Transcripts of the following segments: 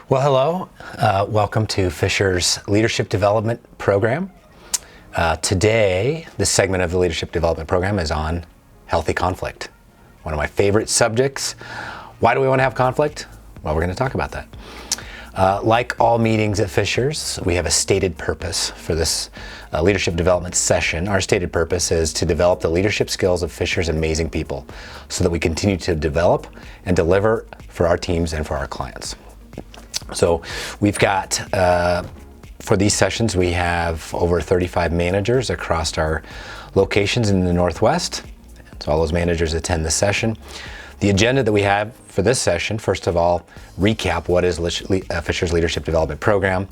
Well, hello. Welcome to Fisher's Leadership Development Program. Today, this segment of the Leadership Development Program is on healthy conflict. One of my favorite subjects. Why do we want to have conflict? Well, we're going to talk about that. Like all meetings at Fisher's, we have a stated purpose for this leadership development session. Our stated purpose is to develop the leadership skills of Fisher's amazing people so that we continue to develop and deliver for our teams and for our clients. So we've got, for these sessions, we have over 35 managers across our locations in the Northwest. So all those managers attend this session. The agenda that we have for this session, first of all, recap what is Fisher's Leadership Development Program.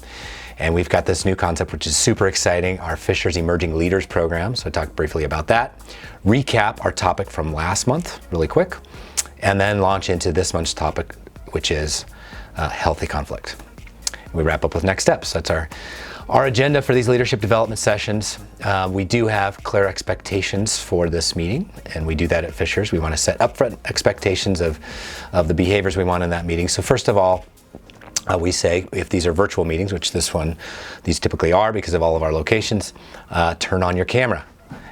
And we've got this new concept, which is super exciting, our Fisher's Emerging Leaders Program. So talk briefly about that. Recap our topic from last month, really quick. And then launch into this month's topic, which is healthy conflict. We wrap up with next steps. That's our agenda for these leadership development sessions. We do have clear expectations for this meeting, and we do that at Fisher's. We want to set upfront expectations of the behaviors we want in that meeting. So first of all, we say if these are virtual meetings, which these typically are because of all of our locations, turn on your camera.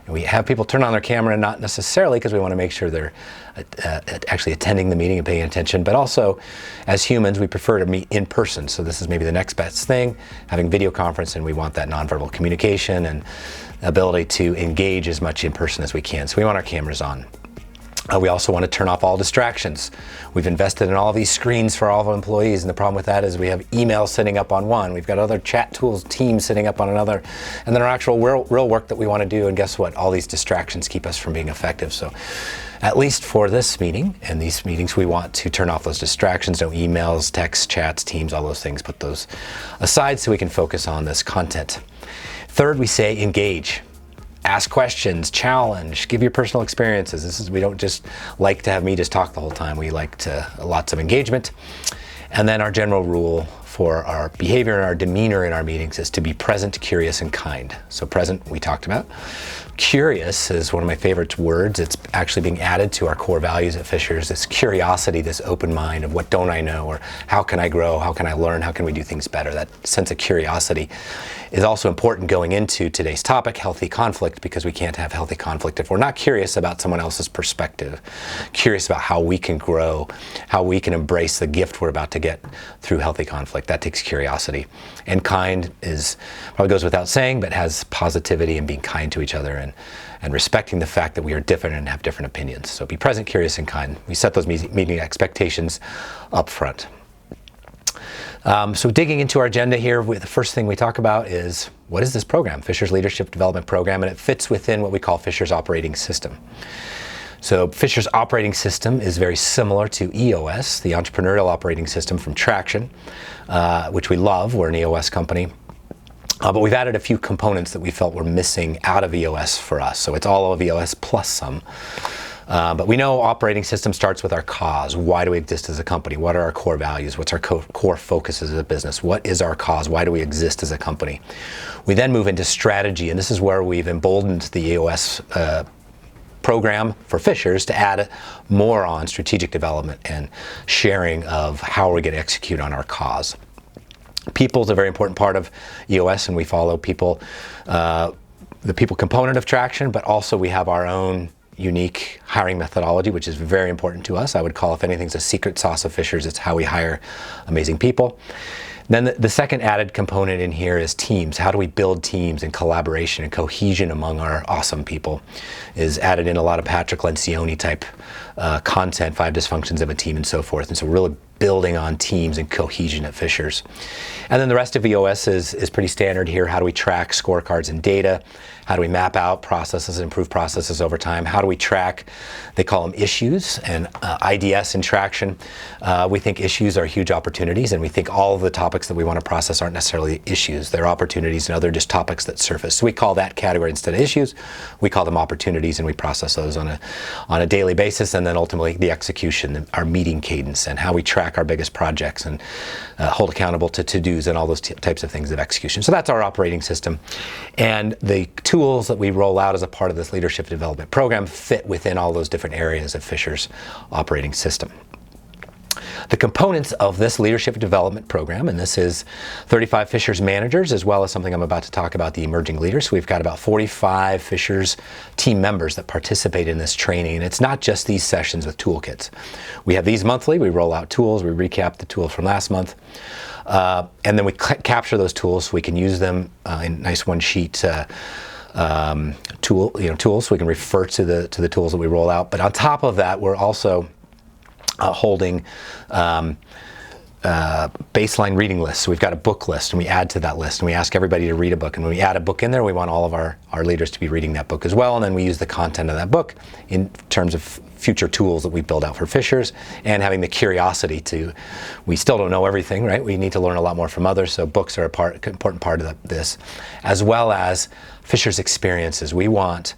And we have people turn on their camera, not necessarily because we want to make sure they're actually attending the meeting and paying attention, but also as humans, we prefer to meet in person. So this is maybe the next best thing, having video conference, and we want that nonverbal communication and ability to engage as much in person as we can. So we want our cameras on. We also want to turn off all distractions. We've invested in all these screens for all of our employees, and the problem with that is we have email sitting up on one, we've got other chat tools, Teams sitting up on another, and then our actual real work that we want to do, and guess what? All these distractions keep us from being effective. So at least for this meeting and these meetings, we want to turn off those distractions, no emails, texts, chats, Teams, all those things, put those aside so we can focus on this content. Third, we say engage. Ask questions, challenge, give your personal experiences. We don't just like to have me just talk the whole time. We like lots of engagement. And then our general rule for our behavior and our demeanor in our meetings is to be present, curious, and kind. So present, we talked about. Curious is one of my favorite words. It's actually being added to our core values at Fisher's, this curiosity, this open mind of what don't I know, or how can I grow, how can I learn, how can we do things better. That sense of curiosity is also important going into today's topic, healthy conflict, because we can't have healthy conflict if we're not curious about someone else's perspective, curious about how we can grow, how we can embrace the gift we're about to get through healthy conflict. That takes curiosity. And kind is, probably goes without saying, but has positivity and being kind to each other and respecting the fact that we are different and have different opinions. So be present, curious, and kind. We set those meeting expectations up front. So digging into our agenda here, the first thing we talk about is, what is this program? Fisher's Leadership Development Program, and it fits within what we call Fisher's Operating System. So Fisher's Operating System is very similar to EOS, the Entrepreneurial Operating System from Traction, which we love. We're an EOS company. But we've added a few components that we felt were missing out of EOS for us. So it's all of EOS plus some. But we know operating system starts with our cause. Why do we exist as a company? What are our core values? What's our core focus as a business? What is our cause? Why do we exist as a company? We then move into strategy, and this is where we've emboldened the EOS program for Fisher's to add more on strategic development and sharing of how we're going to execute on our cause. People is a very important part of EOS, and we follow people, the people component of Traction, but also we have our own unique hiring methodology, which is very important to us. I would call, if anything's a secret sauce of Fisher's, it's how we hire amazing people. Then the second added component in here is teams. How do we build teams and collaboration and cohesion among our awesome people? Is added in a lot of Patrick Lencioni type content, 5 dysfunctions of a team and so forth. And so we're really building on teams and cohesion at Fisher's. And then the rest of EOS is pretty standard here. How do we track scorecards and data? How do we map out processes and improve processes over time? How do we track, they call them issues, and IDS and Traction. We think issues are huge opportunities, and we think all of the topics that we want to process aren't necessarily issues. They're opportunities, and other just topics that surface. So we call that category, instead of issues, we call them opportunities, and we process those on a daily basis. And then ultimately the execution, our meeting cadence, and how we track our biggest projects and hold accountable to to-dos and all those types of things of execution. So that's our operating system. And the tools that we roll out as a part of this leadership development program fit within all those different areas of Fisher's operating system. The components of this leadership development program, and this is 35 Fishers managers, as well as something I'm about to talk about, the emerging leaders. So we've got about 45 Fishers team members that participate in this training. And it's not just these sessions with toolkits. We have these monthly. We roll out tools. We recap the tools from last month. And then we capture those tools so we can use them in nice one-sheet tools, so we can refer to the tools that we roll out. But on top of that, we're also holding baseline reading lists. So we've got a book list, and we add to that list, and we ask everybody to read a book. And when we add a book in there, we want all of our leaders to be reading that book as well. And then we use the content of that book in terms of future tools that we build out for Fishers, and having the curiosity we still don't know everything, right? We need to learn a lot more from others, so books are an important part of this, as well as Fishers experiences. We want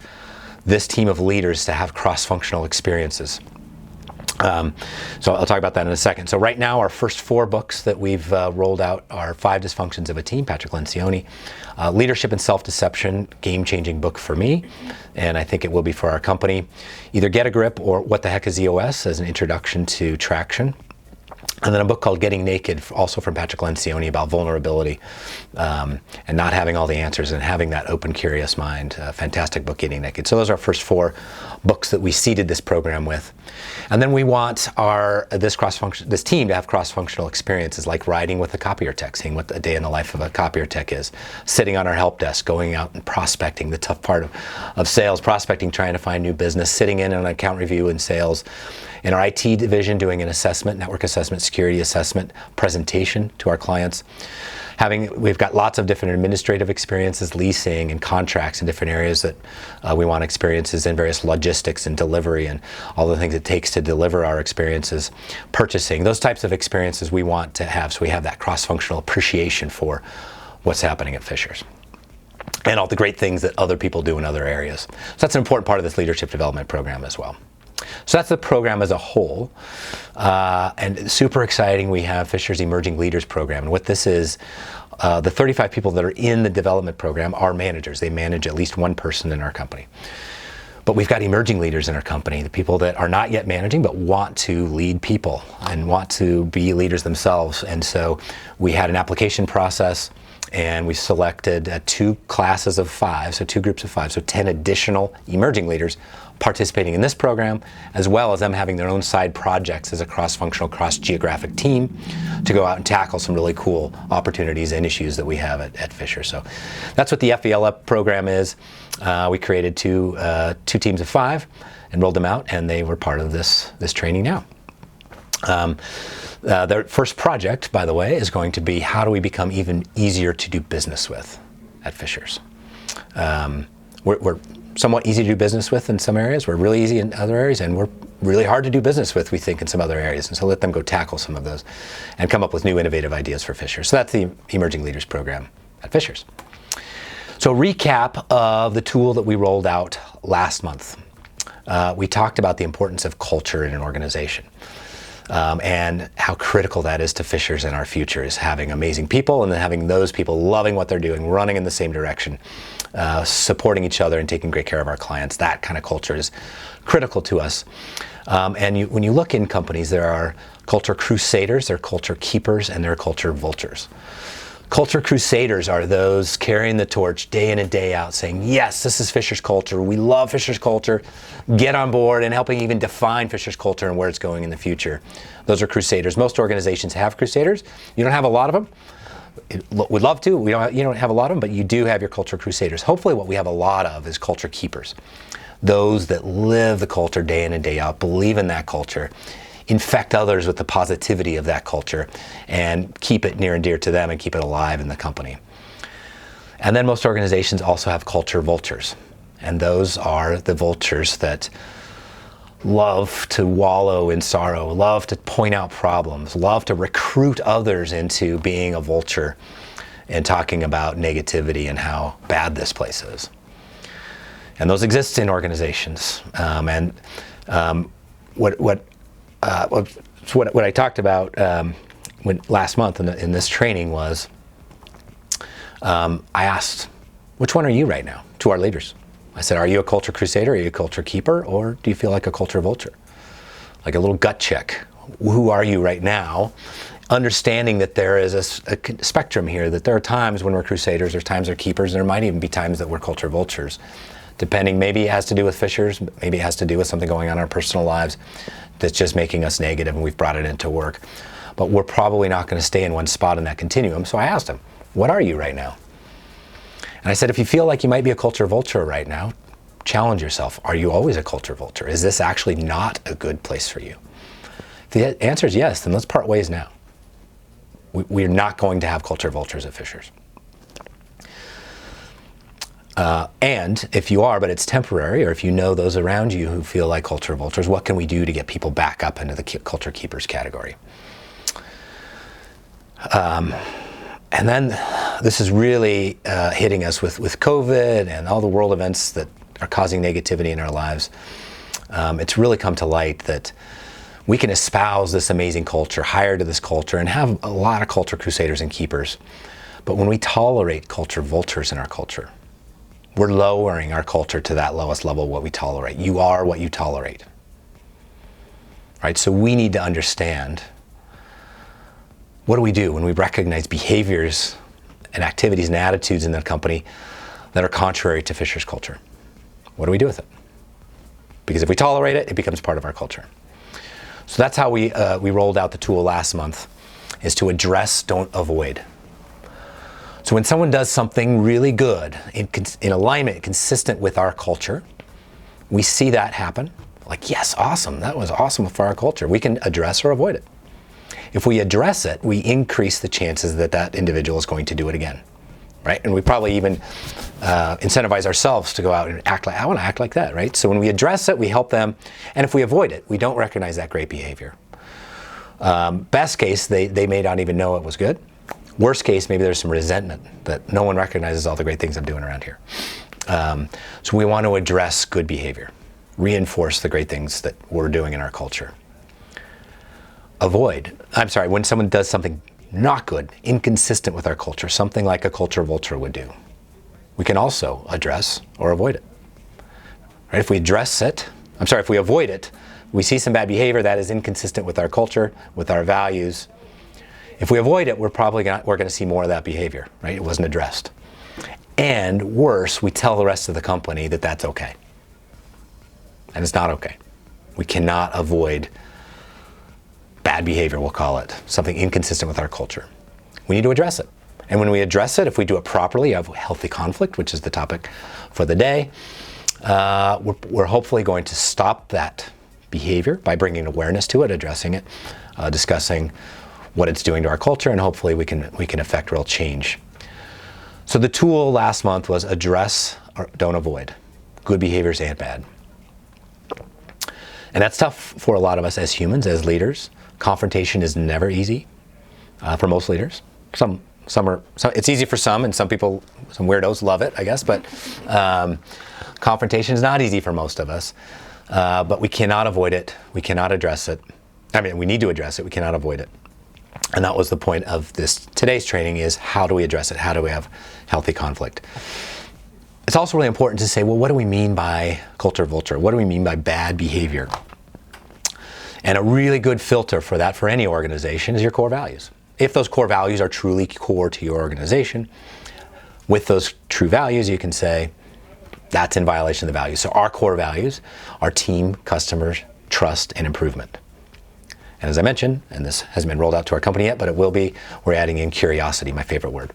this team of leaders to have cross-functional experiences. So I'll talk about that in a second. So right now, our first 4 books that we've rolled out are 5 Dysfunctions of a Team, Patrick Lencioni, Leadership and Self-Deception, game-changing book for me, and I think it will be for our company. Either Get a Grip or What the Heck is EOS, as an introduction to traction. And then a book called Getting Naked, also from Patrick Lencioni, about vulnerability and not having all the answers and having that open, curious mind. Fantastic book, Getting Naked. So those are our first 4 books that we seeded this program with. And then we want this team to have cross-functional experiences, like riding with a copier tech, seeing what a day in the life of a copier tech is, sitting on our help desk, going out and prospecting, the tough part of sales, prospecting, trying to find new business, sitting in an account review in sales. In our IT division, doing an assessment, network assessment, security assessment, presentation to our clients. We've got lots of different administrative experiences, leasing and contracts in different areas that we want experiences in, various logistics and delivery and all the things it takes to deliver our experiences, purchasing, those types of experiences we want to have, so we have that cross-functional appreciation for what's happening at Fishers and all the great things that other people do in other areas. So that's an important part of this leadership development program as well. So that's the program as a whole, and super exciting. We have Fishers Emerging Leaders Program, and what this is, the 35 people that are in the development program are managers. They manage at least one person in our company. But we've got emerging leaders in our company, the people that are not yet managing but want to lead people and want to be leaders themselves. And so we had an application process, and we selected 2 classes of 5, so 2 groups of 5, so 10 additional emerging leaders participating in this program, as well as them having their own side projects as a cross-functional, cross-geographic team to go out and tackle some really cool opportunities and issues that we have at Fisher. So that's what the FELF program is. We created two teams of 5 and rolled them out, and they were part of this training now. Their first project, by the way, is going to be how do we become even easier to do business with at Fishers. We're somewhat easy to do business with in some areas. We're really easy in other areas, and we're really hard to do business with, we think, in some other areas. And so let them go tackle some of those and come up with new innovative ideas for Fishers. So that's the Emerging Leaders Program at Fishers. So recap of the tool that we rolled out last month. We talked about the importance of culture in an organization. And how critical that is to Fishers and our future, is having amazing people and then having those people loving what they're doing, running in the same direction, supporting each other and taking great care of our clients. That kind of culture is critical to us. When you look in companies, there are culture crusaders, there are culture keepers, and there are culture vultures. Culture crusaders are those carrying the torch day in and day out, saying, yes, this is Fishers culture. We love Fishers culture. Get on board, and helping even define Fishers culture and where it's going in the future. Those are crusaders. Most organizations have crusaders. You don't have a lot of them. Would love to. You don't have a lot of them, but you do have your culture crusaders. Hopefully what we have a lot of is culture keepers. Those that live the culture day in and day out, believe in that culture, infect others with the positivity of that culture, and keep it near and dear to them and keep it alive in the company. And then most organizations also have culture vultures. And those are the vultures that love to wallow in sorrow, love to point out problems, love to recruit others into being a vulture and talking about negativity and how bad this place is. And those exist in organizations. What I talked about last month in this training was, I asked, which one are you right now, to our leaders? I said, are you a culture crusader, are you a culture keeper, or do you feel like a culture vulture? Like a little gut check. who are you right now, understanding that there is a spectrum here, that there are times when we're crusaders, there's times we're keepers, and there might even be times that we're culture vultures. Depending, maybe it has to do with Fishers, maybe it has to do with something going on in our personal lives that's just making us negative and we've brought it into work. But we're probably not going to stay in one spot in that continuum. So I asked him, what are you right now? And I said, if you feel like you might be a culture vulture right now, challenge yourself. Are you always a culture vulture? Is this actually not a good place for you? If the answer is yes, then let's part ways now. We're not going to have culture vultures at Fishers. And if you are, but it's temporary, or if you know those around you who feel like culture vultures, what can we do to get people back up into the culture keepers category? And then this is really hitting us with COVID and all the world events that are causing negativity in our lives. It's really come to light that we can espouse this amazing culture, hire to this culture, and have a lot of culture crusaders and keepers. But when we tolerate culture vultures in our culture, we're lowering our culture to that lowest level of what we tolerate. You are what you tolerate. Right? So we need to understand, what do we do when we recognize behaviors and activities and attitudes in the company that are contrary to Fishers culture? What do we do with it? Because if we tolerate it, it becomes part of our culture. So that's how we rolled out the tool last month, is to address, don't avoid. So when someone does something really good, in alignment, consistent with our culture, we see that happen. Like, yes, awesome, that was awesome for our culture. We can address or avoid it. If we address it, we increase the chances that that individual is going to do it again, right? And we probably even incentivize ourselves to go out and act like, I want to act like that, right? So when we address it, we help them. And if we avoid it, we don't recognize that great behavior. Best case, they may not even know it was good. Worst case, maybe there's some resentment that no one recognizes all the great things I'm doing around here. So we want to address good behavior, reinforce the great things that we're doing in our culture. When someone does something not good, inconsistent with our culture, something like a culture vulture would do, we can also address or avoid it. Right? If we avoid it, we see some bad behavior that is inconsistent with our culture, with our values. If we avoid it, we're going to see more of that behavior, right? It wasn't addressed. And worse, we tell the rest of the company that that's okay. And it's not okay. We cannot avoid bad behavior, we'll call it, something inconsistent with our culture. We need to address it. And when we address it, if we do it properly, you have healthy conflict, which is the topic for the day, we're hopefully going to stop that behavior by bringing awareness to it, addressing it, discussing what it's doing to our culture, and hopefully we can affect real change. So the tool last month was address or don't avoid, good behaviors and bad. And that's tough for a lot of us as humans, as leaders. Confrontation is never easy for most leaders. It's easy for some, and some weirdos love it, I guess, but confrontation is not easy for most of us. But we cannot avoid it. We cannot address it. We need to address it. We cannot avoid it. And that was the point of today's training, is how do we address it? How do we have healthy conflict? It's also really important to say, well, what do we mean by culture vulture? What do we mean by bad behavior? And a really good filter for that for any organization is your core values. If those core values are truly core to your organization, with those true values, you can say that's in violation of the values. So our core values are team, customers, trust, and improvement. And as I mentioned, and this hasn't been rolled out to our company yet, but it will be, we're adding in curiosity, my favorite word.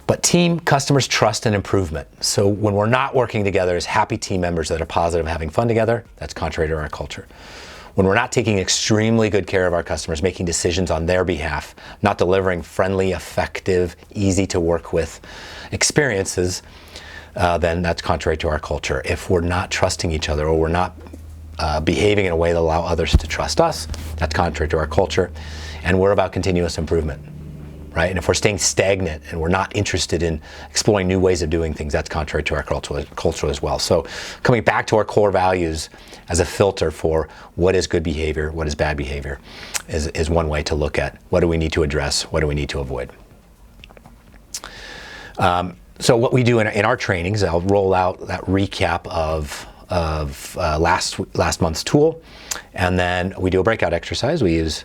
But team, customers, trust, and improvement. So when we're not working together as happy team members that are positive, having fun together, that's contrary to our culture. When we're not taking extremely good care of our customers, making decisions on their behalf, not delivering friendly, effective, easy to work with experiences, then that's contrary to our culture. If we're not trusting each other, or we're not behaving in a way that allow others to trust us, that's contrary to our culture. And we're about continuous improvement. Right? And if we're staying stagnant and we're not interested in exploring new ways of doing things, that's contrary to our culture as well. So coming back to our core values as a filter for what is good behavior, what is bad behavior, is one way to look at what do we need to address, what do we need to avoid. So what we do in our trainings, I'll roll out that recap of of last month's tool, and then we do a breakout exercise. We use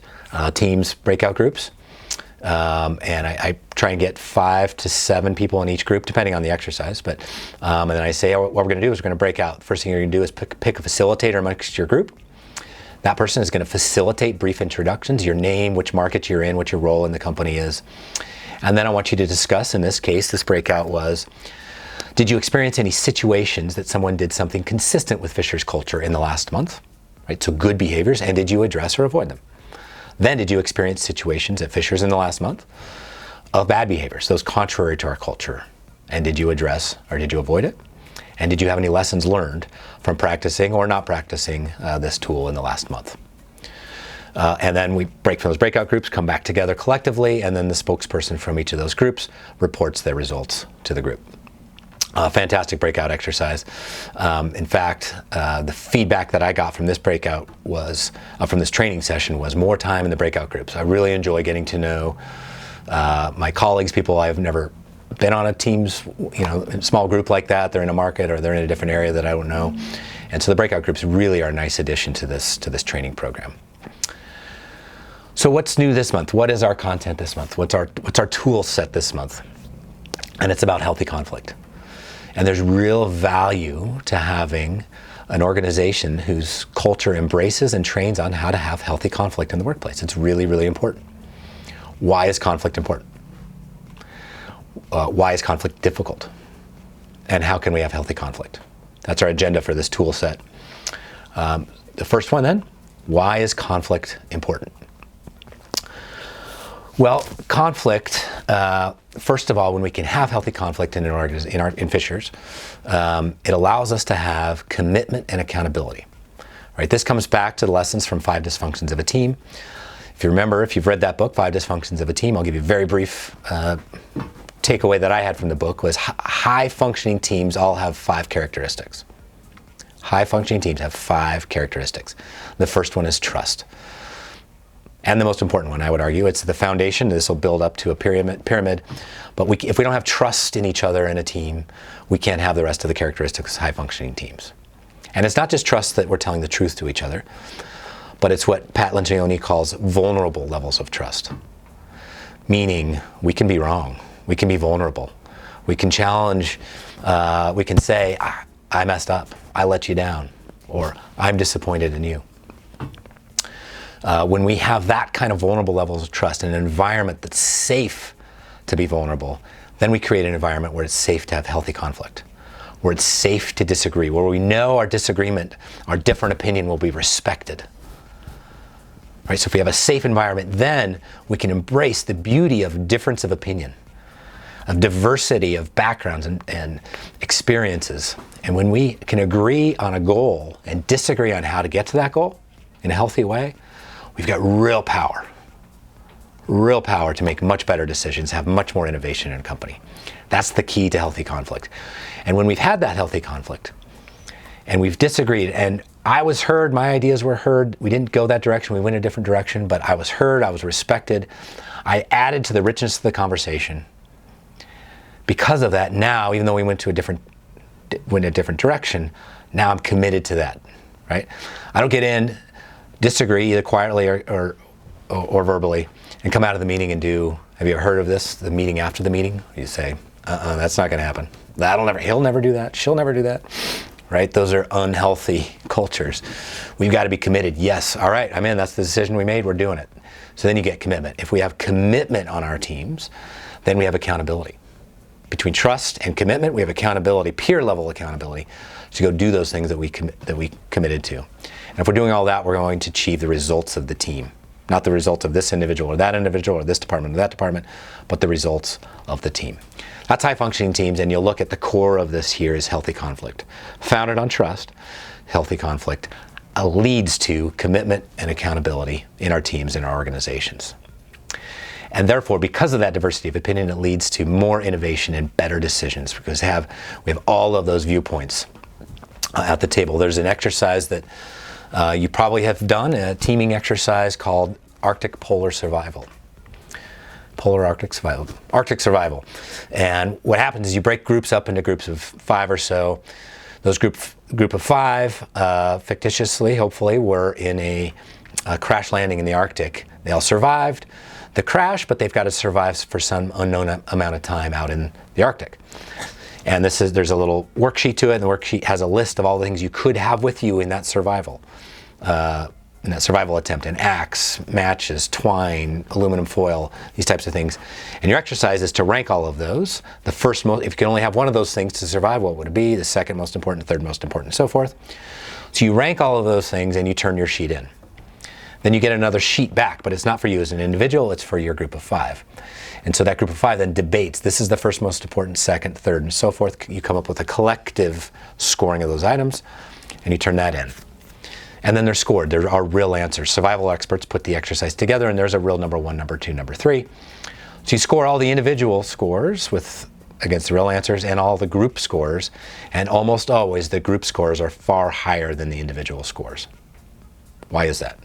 teams breakout groups, and I try and get 5 to 7 people in each group, depending on the exercise. But and then I say, what we're going to do is we're going to break out. First thing you're going to do is pick a facilitator amongst your group. That person is going to facilitate brief introductions, your name, which market you're in, what your role in the company is. And then I want you to discuss, in this case, this breakout was, did you experience any situations that someone did something consistent with Fisher's culture in the last month? Right, so good behaviors, and did you address or avoid them? Then did you experience situations at Fisher's in the last month of bad behaviors, those contrary to our culture? And did you address or did you avoid it? And did you have any lessons learned from practicing or not practicing this tool in the last month? And then we break from those breakout groups, come back together collectively, and then the spokesperson from each of those groups reports their results to the group. Fantastic breakout exercise. In fact, the feedback that I got from this breakout was, from this training session, was more time in the breakout groups. I really enjoy getting to know my colleagues, people I've never been on a team's, small group like that. They're in a market or they're in a different area that I don't know. And so the breakout groups really are a nice addition to this training program. So what's new this month? What is our content this month? What's our tool set this month? And it's about healthy conflict. And there's real value to having an organization whose culture embraces and trains on how to have healthy conflict in the workplace. It's really, really important. Why is conflict important? Why is conflict difficult? And how can we have healthy conflict? That's our agenda for this tool set. The first one then, why is conflict important? Well, conflict, first of all, when we can have healthy conflict in Fisher's, it allows us to have commitment and accountability. Right? This comes back to the lessons from 5 Dysfunctions of a Team. If you remember, if you've read that book, 5 Dysfunctions of a Team, I'll give you a very brief takeaway that I had from the book was high-functioning teams all have 5 characteristics. High-functioning teams have 5 characteristics. The first one is trust. And the most important one, I would argue, it's the foundation. This will build up to a pyramid. But if we don't have trust in each other in a team, we can't have the rest of the characteristics of high-functioning teams. And it's not just trust that we're telling the truth to each other, but it's what Pat Lencioni calls vulnerable levels of trust. Meaning, we can be wrong. We can be vulnerable. We can challenge. We can say, I messed up. I let you down. Or, I'm disappointed in you. When we have that kind of vulnerable levels of trust in an environment that's safe to be vulnerable, then we create an environment where it's safe to have healthy conflict, where it's safe to disagree, where we know our disagreement, our different opinion will be respected. Right? So if we have a safe environment, then we can embrace the beauty of difference of opinion, of diversity of backgrounds and experiences. And when we can agree on a goal and disagree on how to get to that goal in a healthy way, we've got real power to make much better decisions, have much more innovation in a company. That's the key to healthy conflict. And when we've had that healthy conflict, and we've disagreed, and I was heard, my ideas were heard, we didn't go that direction, we went a different direction, but I was heard, I was respected, I added to the richness of the conversation. Because of that, now, even though we went a different direction, now I'm committed to that, right? I don't get in, disagree either quietly or verbally, and come out of the meeting and do, have you ever heard of this, the meeting after the meeting? You say, that's not gonna happen. He'll never do that, she'll never do that, right? Those are unhealthy cultures. We've gotta be committed. Yes, all right, I'm in, that's the decision we made, we're doing it. So then you get commitment. If we have commitment on our teams, then we have accountability. Between trust and commitment, we have accountability, peer level accountability, to go do those things that we committed to. And if we're doing all that, we're going to achieve the results of the team. Not the results of this individual or that individual or this department or that department, but the results of the team. That's high-functioning teams, and you'll look at the core of this here is healthy conflict. Founded on trust, healthy conflict leads to commitment and accountability in our teams, in our organizations. And therefore, because of that diversity of opinion, it leads to more innovation and better decisions, because we have all of those viewpoints at the table. There's an exercise that you probably have done, a teaming exercise called Arctic Polar Survival. Arctic Survival. And what happens is you break groups up into groups of 5 or so. Those groups group of 5, fictitiously, hopefully, were in a crash landing in the Arctic. They all survived the crash, but they've got to survive for some unknown amount of time out in the Arctic. And there's a little worksheet to it, and the worksheet has a list of all the things you could have with you in that survival attempt: an axe, matches, twine, aluminum foil, these types of things. And your exercise is to rank all of those. The first most, if you can only have one of those things to survive, what would it be? The second most important, third most important, and so forth. So you rank all of those things and you turn your sheet in. Then you get another sheet back, but it's not for you as an individual, it's for your group of 5. And so that group of 5 then debates, this is the first most important, second, third, and so forth. You come up with a collective scoring of those items, and you turn that in. And then they're scored. There are real answers. Survival experts put the exercise together, and there's a real number 1, number 2, number 3. So you score all the individual scores against the real answers and all the group scores, and almost always the group scores are far higher than the individual scores. Why is that?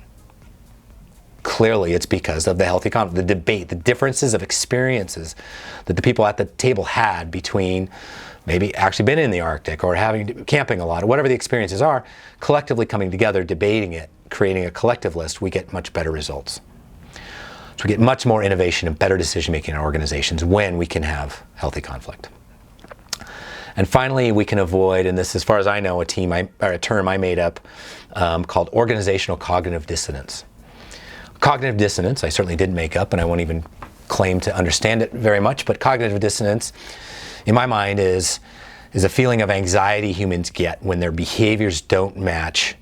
Clearly, it's because of the healthy conflict, the debate, the differences of experiences that the people at the table had between maybe actually been in the Arctic or camping a lot, or whatever the experiences are, collectively coming together, debating it, creating a collective list, we get much better results. So we get much more innovation and better decision-making in our organizations when we can have healthy conflict. And finally, we can avoid, and this, as far as I know, a term I made up called organizational cognitive dissonance. Cognitive dissonance, I certainly didn't make up, and I won't even claim to understand it very much, but cognitive dissonance, in my mind, is a feeling of anxiety humans get when their behaviors don't match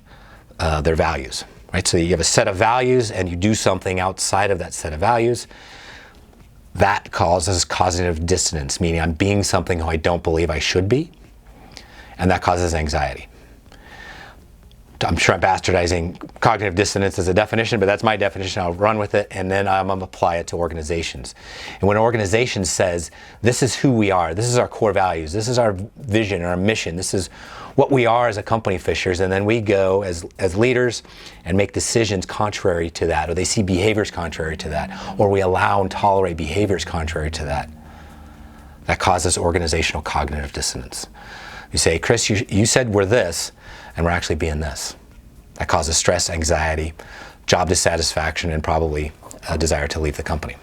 their values. Right? So you have a set of values and you do something outside of that set of values. That causes cognitive dissonance, meaning I'm being something who I don't believe I should be, and that causes anxiety. I'm sure I'm bastardizing cognitive dissonance as a definition, but that's my definition. I'll run with it, and then I'm going to apply it to organizations. And when an organization says, this is who we are, this is our core values, this is our vision, our mission, this is what we are as a company, Fishers, and then we go as leaders and make decisions contrary to that, or they see behaviors contrary to that, or we allow and tolerate behaviors contrary to that, that causes organizational cognitive dissonance. You say, Chris, you said we're this, and we're actually being this. That causes stress, anxiety, job dissatisfaction, and probably a desire to leave the company.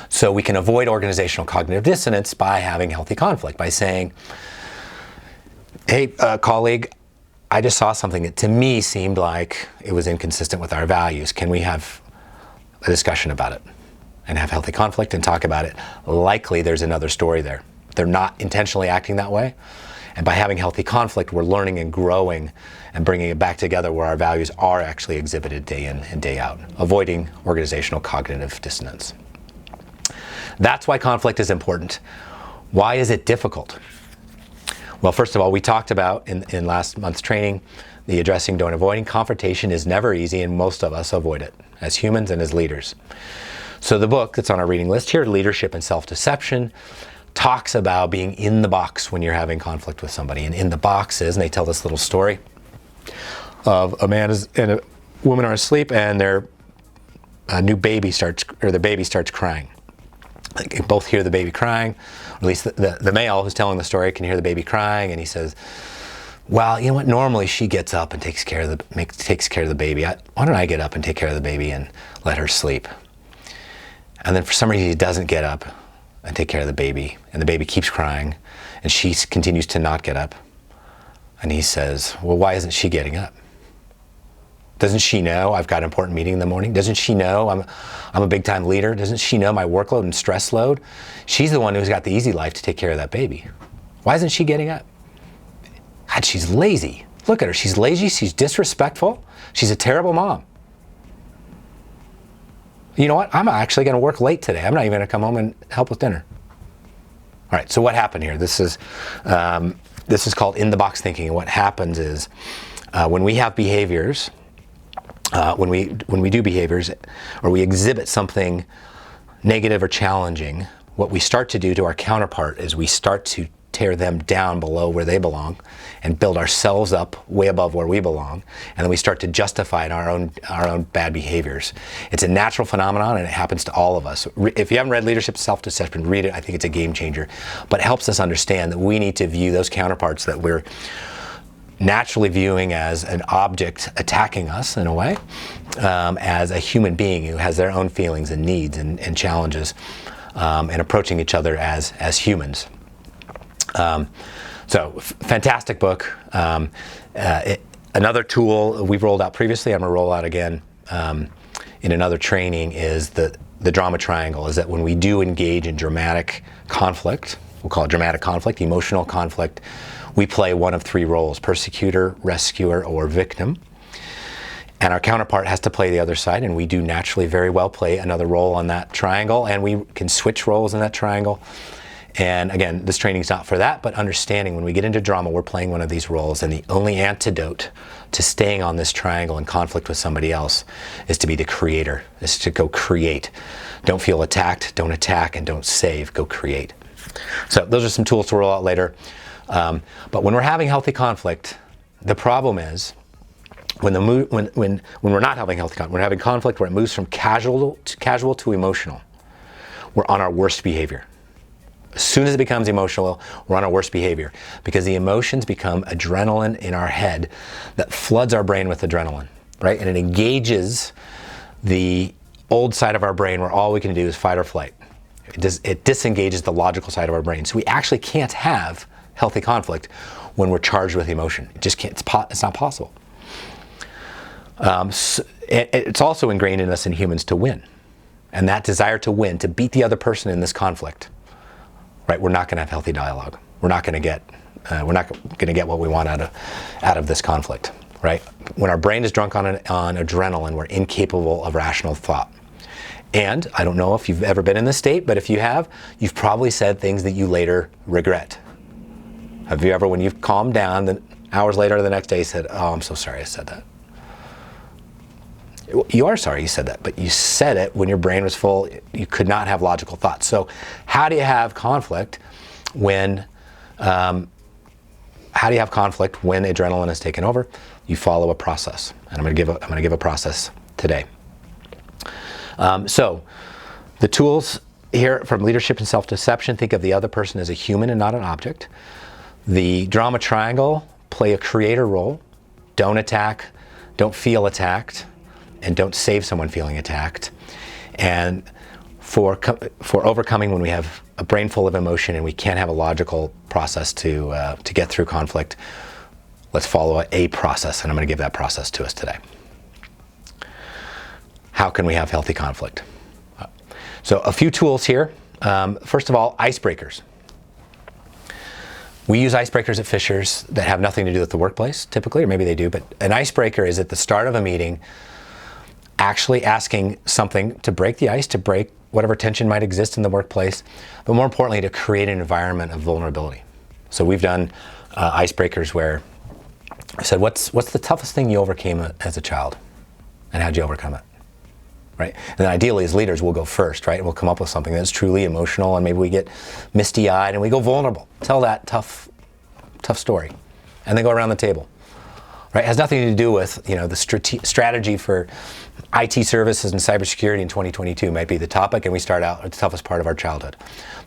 So we can avoid organizational cognitive dissonance by having healthy conflict, by saying, hey, colleague, I just saw something that to me seemed like it was inconsistent with our values. Can we have a discussion about it and have healthy conflict and talk about it? Likely there's another story there. They're not intentionally acting that way. And by having healthy conflict, we're learning and growing and bringing it back together where our values are actually exhibited day in and day out, avoiding organizational cognitive dissonance. That's why conflict is important. Why is it difficult? Well, first of all, we talked about in last month's training, the addressing, don't avoiding. Confrontation is never easy, and most of us avoid it as humans and as leaders. So the book that's on our reading list here, Leadership and Self-Deception, talks about being in the box when you're having conflict with somebody. And in the box is, and they tell this little story of a man and a woman are asleep, and their baby starts crying. They can both hear the baby crying, or at least the male who's telling the story can hear the baby crying, and he says, well, you know what, normally she gets up and takes care of the baby. Why don't I get up and take care of the baby and let her sleep? And then for some reason he doesn't get up and take care of the baby, and the baby keeps crying, and she continues to not get up. And he says, well, why isn't she getting up? Doesn't she know I've got an important meeting in the morning? Doesn't she know I'm a big-time leader? Doesn't she know my workload and stress load? She's the one who's got the easy life to take care of that baby. Why isn't she getting up? God, she's lazy. Look at her. She's lazy. She's disrespectful. She's a terrible mom. You know what? I'm actually going to work late today. I'm not even going to come home and help with dinner. All right, so what happened here? This is called in-the-box thinking. And what happens is when we have behaviors, when we do behaviors, or we exhibit something negative or challenging, what we start to do to our counterpart is we start to tear them down below where they belong and build ourselves up way above where we belong, and then we start to justify our own bad behaviors. It's a natural phenomenon, and it happens to all of us. If you haven't read Leadership Self-Deception, read it. I think it's a game changer, but it helps us understand that we need to view those counterparts that we're naturally viewing as an object attacking us in a way, as a human being who has their own feelings and needs and challenges, and approaching each other as humans. So fantastic book. Another tool we've rolled out previously, I'm going to roll out again in another training, is the drama triangle. Is that when we do engage in dramatic conflict, we'll call it dramatic conflict, emotional conflict, we play one of three roles: persecutor, rescuer, or victim. And our counterpart has to play the other side, and we do naturally very well play another role on that triangle, and we can switch roles in that triangle. And again, this training's not for that, but understanding when we get into drama, we're playing one of these roles, and the only antidote to staying on this triangle in conflict with somebody else is to be the creator, is to go create. Don't feel attacked, don't attack, and don't save, go create. So those are some tools to roll out later. But when we're having healthy conflict, the problem is when we're not having healthy conflict, we're having conflict where it moves from casual to emotional. We're on our worst behavior. As soon as it becomes emotional, we're on our worst behavior, because the emotions become adrenaline in our head that floods our brain with adrenaline, right? And it engages the old side of our brain where all we can do is fight or flight. It disengages the logical side of our brain. So we actually can't have healthy conflict when we're charged with emotion. It just can't, it's not possible. It's also ingrained in us in humans to win. And that desire to win, to beat the other person in this conflict, right? We're not going to have healthy dialogue. We're not going to get what we want out of this conflict, right? When our brain is drunk on adrenaline, we're incapable of rational thought. And I don't know if you've ever been in this state, but if you have, you've probably said things that you later regret. Have you ever, when you've calmed down, then hours later or the next day, said, "Oh, I'm so sorry I said that"? You are sorry you said that, but you said it when your brain was full. You could not have logical thoughts. So how do you have conflict when adrenaline has taken over? You follow a process, and I'm going to give a process today. So the tools here from leadership and self-deception: think of the other person as a human and not an object. The drama triangle: play a creator role. Don't attack, don't feel attacked, and don't save someone feeling attacked. And for overcoming when we have a brain full of emotion and we can't have a logical process to get through conflict, let's follow a process, and I'm going to give that process to us today. How can we have healthy conflict? So a few tools here. First of all, icebreakers. We use icebreakers at Fisher's that have nothing to do with the workplace, typically, or maybe they do, but an icebreaker is at the start of a meeting, actually asking something to break the ice, to break whatever tension might exist in the workplace, but more importantly, to create an environment of vulnerability. So we've done icebreakers where I said, what's the toughest thing you overcame as a child? And how'd you overcome it? Right? And then ideally, as leaders, we'll go first, right? We'll come up with something that's truly emotional, and maybe we get misty-eyed and we go vulnerable. Tell that tough story, and then go around the table. Right? It has nothing to do with, the strategy for IT services and cybersecurity in 2022 might be the topic, and we start out at the toughest part of our childhood.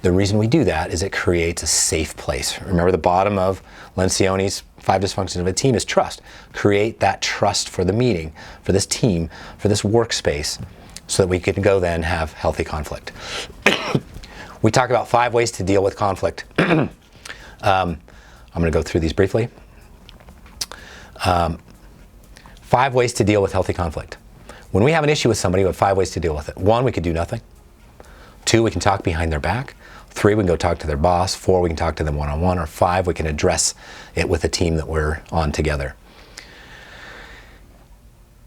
The reason we do that is it creates a safe place. Remember, the bottom of Lencioni's 5 dysfunctions of a team is trust. Create that trust for the meeting, for this team, for this workspace, so that we can go then have healthy conflict. We talk about 5 ways to deal with conflict. I'm going to go through these briefly. 5 ways to deal with healthy conflict. When we have an issue with somebody, we have 5 ways to deal with it. 1, we could do nothing. 2, we can talk behind their back. 3, we can go talk to their boss. 4, we can talk to them one-on-one. Or 5, we can address it with a team that we're on together.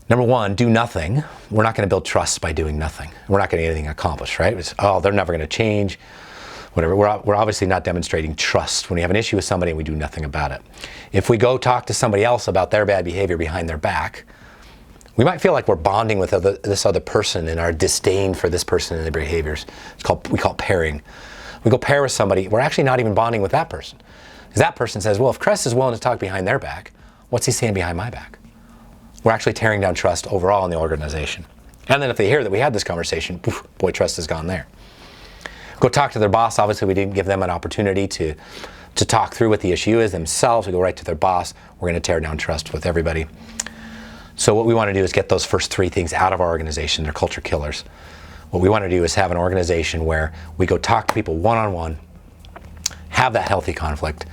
Number 1, do nothing. We're not going to build trust by doing nothing. We're not going to get anything accomplished, right? They're never going to change. Whatever. We're obviously not demonstrating trust when we have an issue with somebody and we do nothing about it. If we go talk to somebody else about their bad behavior behind their back, we might feel like we're bonding with this other person in our disdain for this person and their behaviors. We call it pairing. We go pair with somebody, we're actually not even bonding with that person. Because that person says, well, if Chris is willing to talk behind their back, what's he saying behind my back? We're actually tearing down trust overall in the organization. And then if they hear that we had this conversation, boy, trust is gone there. Go talk to their boss. Obviously, we didn't give them an opportunity to to talk through what the issue is themselves. We go right to their boss. We're going to tear down trust with everybody. So what we want to do is get those first three things out of our organization. They're culture killers. What we want to do is have an organization where we go talk to people one-on-one, have that healthy conflict,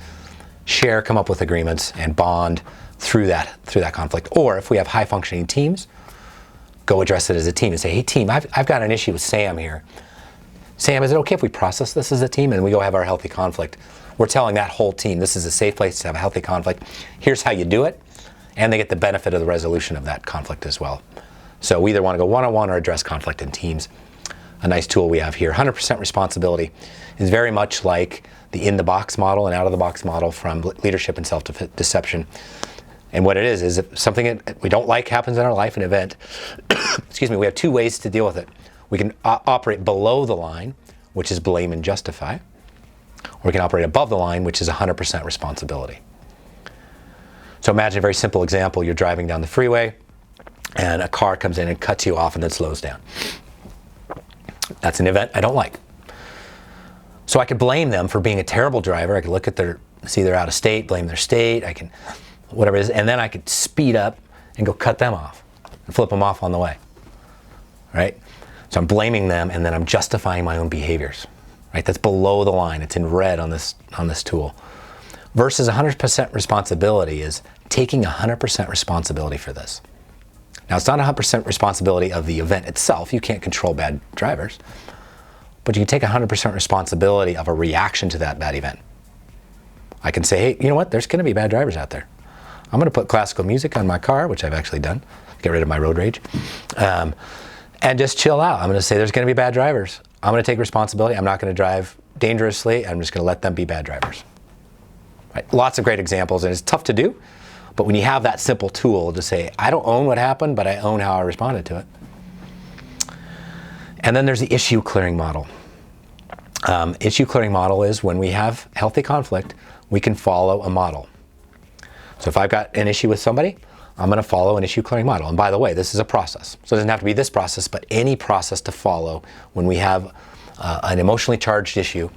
share, come up with agreements, and bond through that conflict. Or if we have high-functioning teams, go address it as a team and say, hey, team, I've got an issue with Sam here. Sam, is it okay if we process this as a team and we go have our healthy conflict? We're telling that whole team this is a safe place to have a healthy conflict. Here's how you do it. And they get the benefit of the resolution of that conflict as well. So we either want to go one-on-one or address conflict in teams. A nice tool we have here, 100% responsibility, is very much like the in-the-box model and out-of-the-box model from leadership and self-deception. And what it is if something that we don't like happens in our life, an event, excuse me, we have two ways to deal with it. We can operate below the line, which is blame and justify, or we can operate above the line, which is 100% responsibility. So imagine a very simple example. You're driving down the freeway, and a car comes in and cuts you off and then slows down. That's an event I don't like. So I could blame them for being a terrible driver. I could look at see they're out of state, blame their state, I can, whatever it is, and then I could speed up and go cut them off and flip them off on the way, right? So I'm blaming them and then I'm justifying my own behaviors, right? That's below the line. It's in red on this tool. Versus 100% responsibility is taking 100% responsibility for this. Now, it's not 100% responsibility of the event itself. You can't control bad drivers. But you can take 100% responsibility of a reaction to that bad event. I can say, hey, you know what? There's going to be bad drivers out there. I'm going to put classical music on my car, which I've actually done, get rid of my road rage, and just chill out. I'm going to say there's going to be bad drivers. I'm going to take responsibility. I'm not going to drive dangerously. I'm just going to let them be bad drivers. Right? Lots of great examples, and it's tough to do. But when you have that simple tool to say, I don't own what happened, but I own how I responded to it. And then there's the issue clearing model. Issue clearing model is when we have healthy conflict, we can follow a model. So if I've got an issue with somebody, I'm going to follow an issue clearing model. And by the way, this is a process. So it doesn't have to be this process, but any process to follow when we have an emotionally charged issue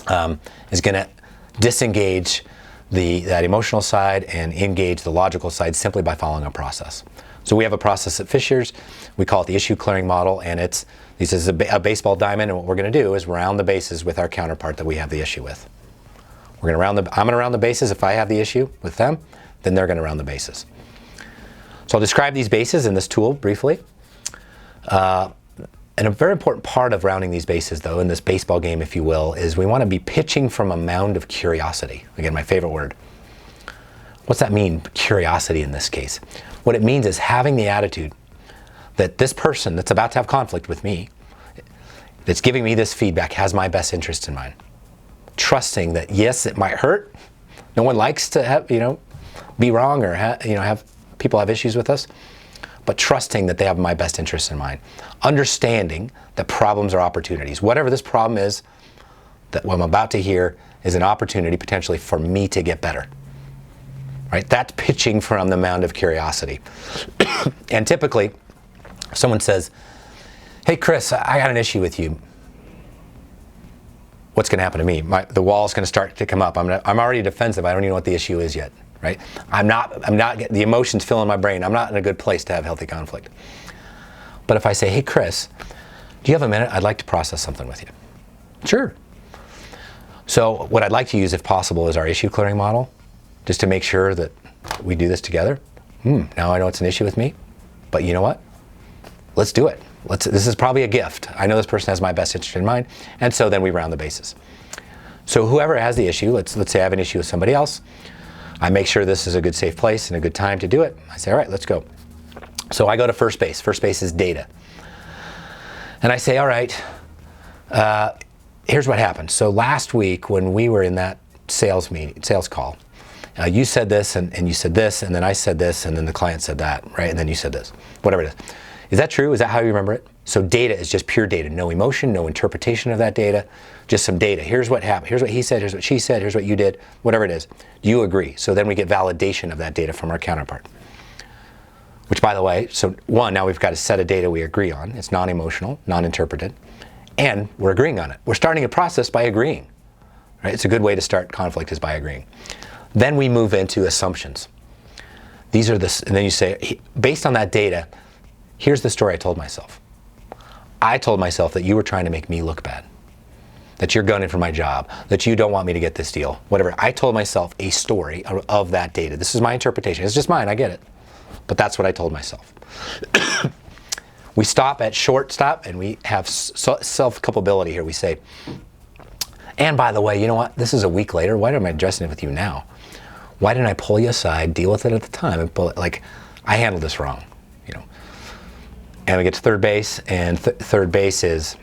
is going to disengage that emotional side and engage the logical side simply by following a process. So we have a process at Fisher's. We call it the issue clearing model, and this is a baseball diamond, and what we're going to do is round the bases with our counterpart that we have the issue with. I'm going to round the bases if I have the issue with them, then they're going to round the bases. So I'll describe these bases in this tool briefly. And a very important part of rounding these bases, though, in this baseball game, if you will, is we want to be pitching from a mound of curiosity. Again, my favorite word. What's that mean, curiosity in this case? What it means is having the attitude that this person that's about to have conflict with me, that's giving me this feedback, has my best interest in mind. Trusting that, yes, it might hurt. No one likes to have, be wrong or have people have issues with us. But trusting that they have my best interest in mind. Understanding that problems are opportunities. Whatever this problem is, that what I'm about to hear is an opportunity potentially for me to get better. Right? That's pitching from the mound of curiosity. And typically, someone says, hey, Chris, I got an issue with you. What's going to happen to me? The wall's going to start to come up. I'm already defensive. I don't even know what the issue is yet. Right? I'm not the emotions filling my brain. I'm not in a good place to have healthy conflict. But if I say, hey, Chris, do you have a minute? I'd like to process something with you. Sure. So what I'd like to use, if possible, is our issue clearing model, just to make sure that we do this together. Now I know it's an issue with me, but you know what? Let's do it. This is probably a gift. I know this person has my best interest in mind, and so then we round the bases. So whoever has the issue, let's say I have an issue with somebody else, I make sure this is a good safe place and a good time to do it. I say, all right, let's go. So I go to first base. First base is data. And I say, all right, here's what happened. So last week when we were in that sales call, you said this and you said this, and then I said this, and then the client said that, right? And then you said this, whatever it is. Is that true? Is that how you remember it? So data is just pure data. No emotion, no interpretation of that data, just some data. Here's what happened. Here's what he said. Here's what she said. Here's what you did. Whatever it is. Do you agree? So then we get validation of that data from our counterpart. Which, by the way, so one, now we've got a set of data we agree on. It's non-emotional, non-interpreted, and we're agreeing on it. We're starting a process by agreeing. right? It's a good way to start conflict is by agreeing. Then we move into assumptions. These are and then you say, based on that data, here's the story I told myself. I told myself that you were trying to make me look bad, that you're gunning for my job, that you don't want me to get this deal, whatever. I told myself a story of that data. This is my interpretation. It's just mine, I get it. But that's what I told myself. We stop at short stop and we have self-culpability here. We say, and by the way, you know what? This is a week later. Why am I addressing it with you now? Why didn't I pull you aside, deal with it at the time, and pull it? Like, I handled this wrong, you know. And we get to third base, and third base is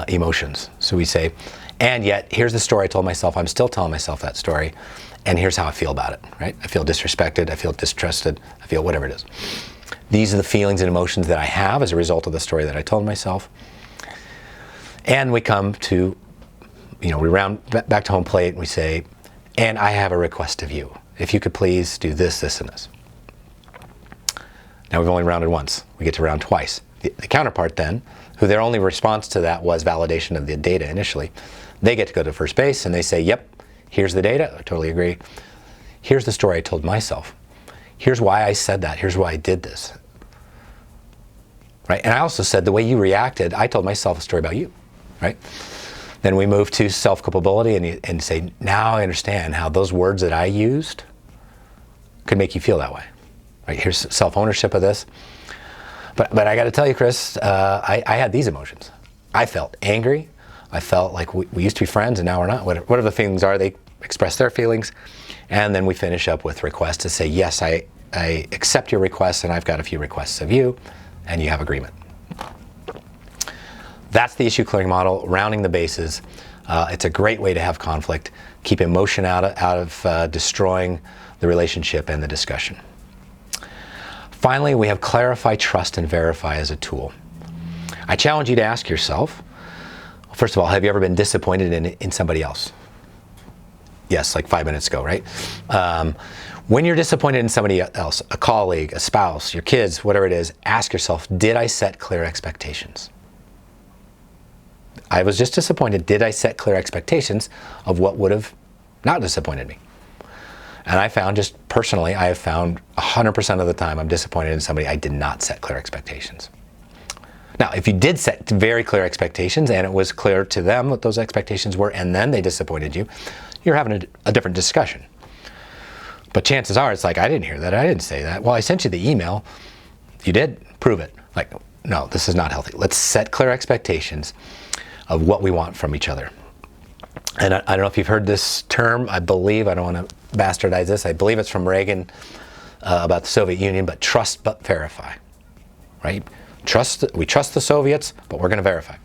emotions. So we say, and yet, here's the story I told myself. I'm still telling myself that story, and here's how I feel about it, right? I feel disrespected, I feel distrusted, I feel whatever it is. These are the feelings and emotions that I have as a result of the story that I told myself. And we come to, you know, we round back to home plate, and we say, and I have a request of you. If you could please do this, this, and this. Now we've only rounded once. We get to round twice. The counterpart then, who their only response to that was validation of the data initially, they get to go to first base and they say, yep, here's the data, I totally agree. Here's the story I told myself. Here's why I said that. Here's why I did this. Right? And I also said the way you reacted, I told myself a story about you. Right? Then we move to self-culpability and say, now I understand how those words that I used could make you feel that way. Right? Here's self-ownership of this. But I got to tell you, Chris, I had these emotions. I felt angry. I felt like we used to be friends and now we're not. Whatever the feelings are, they express their feelings. And then we finish up with requests to say, yes, I accept your requests and I've got a few requests of you, and you have agreement. That's the issue clearing model, rounding the bases. It's a great way to have conflict, keep emotion out of destroying the relationship and the discussion. Finally, we have clarify, trust, and verify as a tool. I challenge you to ask yourself, first of all, have you ever been disappointed in somebody else? Yes, like 5 minutes ago, right? When you're disappointed in somebody else, a colleague, a spouse, your kids, whatever it is, ask yourself, did I set clear expectations? I was just disappointed. Did I set clear expectations of what would have not disappointed me? And I found, just personally, I have found 100% of the time I'm disappointed in somebody, I did not set clear expectations. Now, if you did set very clear expectations and it was clear to them what those expectations were and then they disappointed you, you're having a different discussion. But chances are it's like, I didn't hear that, I didn't say that. Well, I sent you the email. You did? Prove it. Like, no, this is not healthy. Let's set clear expectations of what we want from each other. And I don't know if you've heard this term, I believe, I don't want to bastardize this, I believe it's from Reagan about the Soviet Union, but trust but verify, right? We trust the Soviets, but we're going to verify.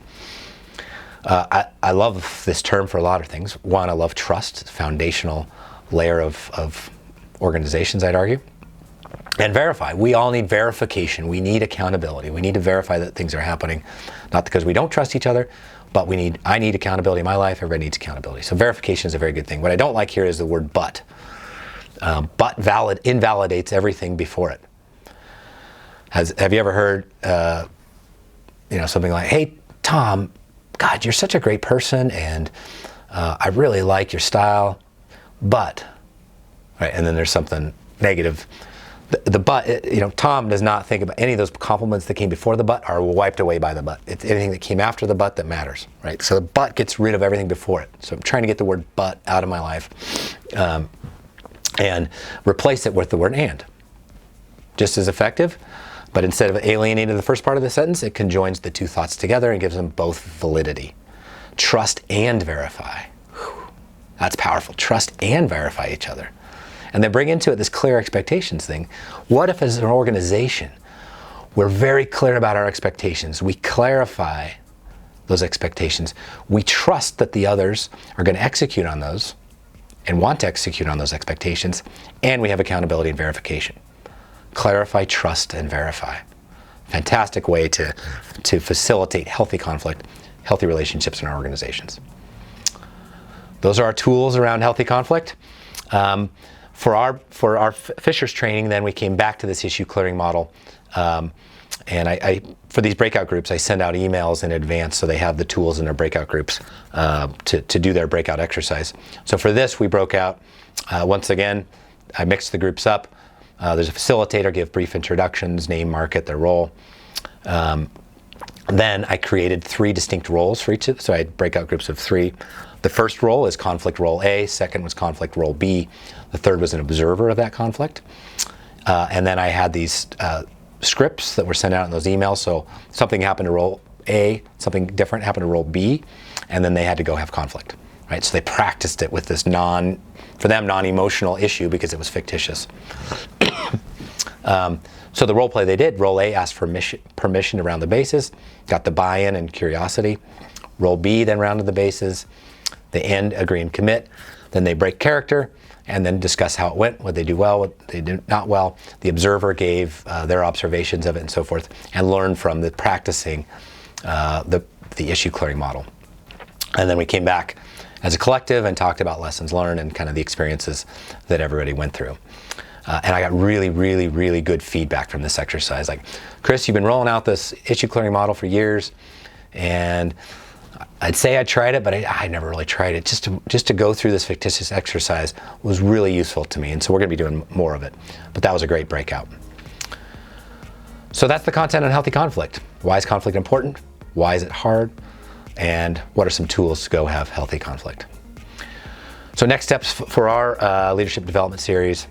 I love this term for a lot of things. One, I love trust, it's a foundational layer of organizations, I'd argue. And verify. We all need verification. We need accountability. We need to verify that things are happening, not because we don't trust each other, but I need accountability in my life. Everybody needs accountability. So verification is a very good thing. What I don't like here is the word but. But invalidates everything before it. Have you ever heard something like, hey, Tom, God, you're such a great person, and I really like your style, but, right? And then there's something negative. The but, Tom does not think about any of those compliments that came before the but are wiped away by the but. It's anything that came after the but that matters, right? So the but gets rid of everything before it. So I'm trying to get the word but out of my life and replace it with the word and. Just as effective, but instead of alienating the first part of the sentence, it conjoins the two thoughts together and gives them both validity. Trust and verify. Whew. That's powerful. Trust and verify each other. And then bring into it this clear expectations thing. What if as an organization, we're very clear about our expectations. We clarify those expectations. We trust that the others are going to execute on those and want to execute on those expectations. And we have accountability and verification. Clarify, trust, and verify. Fantastic way to facilitate healthy conflict, healthy relationships in our organizations. Those are our tools around healthy conflict. For our Fisher's training, then we came back to this issue clearing model And I for these breakout groups, I send out emails in advance so they have the tools in their breakout groups to do their breakout exercise. So for this, we broke out, once again, I mixed the groups up. There's a facilitator, give brief introductions, name, market, their role. Then I created 3 distinct roles for each of them. So I had breakout groups of 3. The first role is conflict role A, second was conflict role B, the third was an observer of that conflict. And then I had these scripts that were sent out in those emails. So something happened to role A, something different happened to role B, and then they had to go have conflict. Right? So they practiced it with this for them, non-emotional issue because it was fictitious. So the role play they did, role A asked for permission to round the bases, got the buy-in and curiosity. Role B then rounded the bases. They end, agree, and commit. Then they break character and then discuss how it went, what they do well, what they do not well. The observer gave their observations of it and so forth, and learned from the practicing the issue clearing model. And then we came back as a collective and talked about lessons learned and kind of the experiences that everybody went through. And I got really, really, really good feedback from this exercise. Like, Chris, you've been rolling out this issue clearing model for years, and I'd say I tried it, but I never really tried it. Just to go through this fictitious exercise was really useful to me, and so we're going to be doing more of it. But that was a great breakout. So that's the content on healthy conflict. Why is conflict important? Why is it hard? And what are some tools to go have healthy conflict? So next steps for our leadership development series,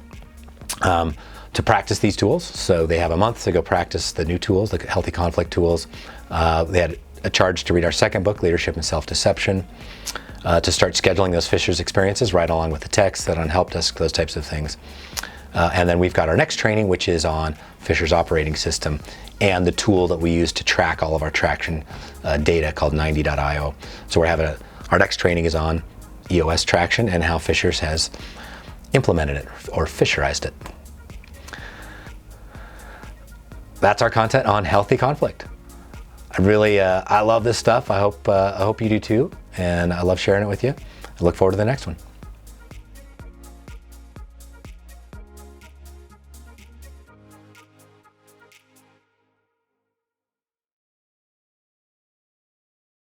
to practice these tools. So they have a month to go practice the new tools, the healthy conflict tools. They had a charge to read our second book, Leadership and Self-Deception, to start scheduling those Fisher's experiences right along with the text, that on help desk, those types of things. And then we've got our next training, which is on Fisher's operating system and the tool that we use to track all of our traction data called 90.io. So we're having our next training is on EOS traction and how Fisher's has implemented it or Fisherized it. That's our content on healthy conflict. I love this stuff. I hope you do too, and I love sharing it with you. I look forward to the next one.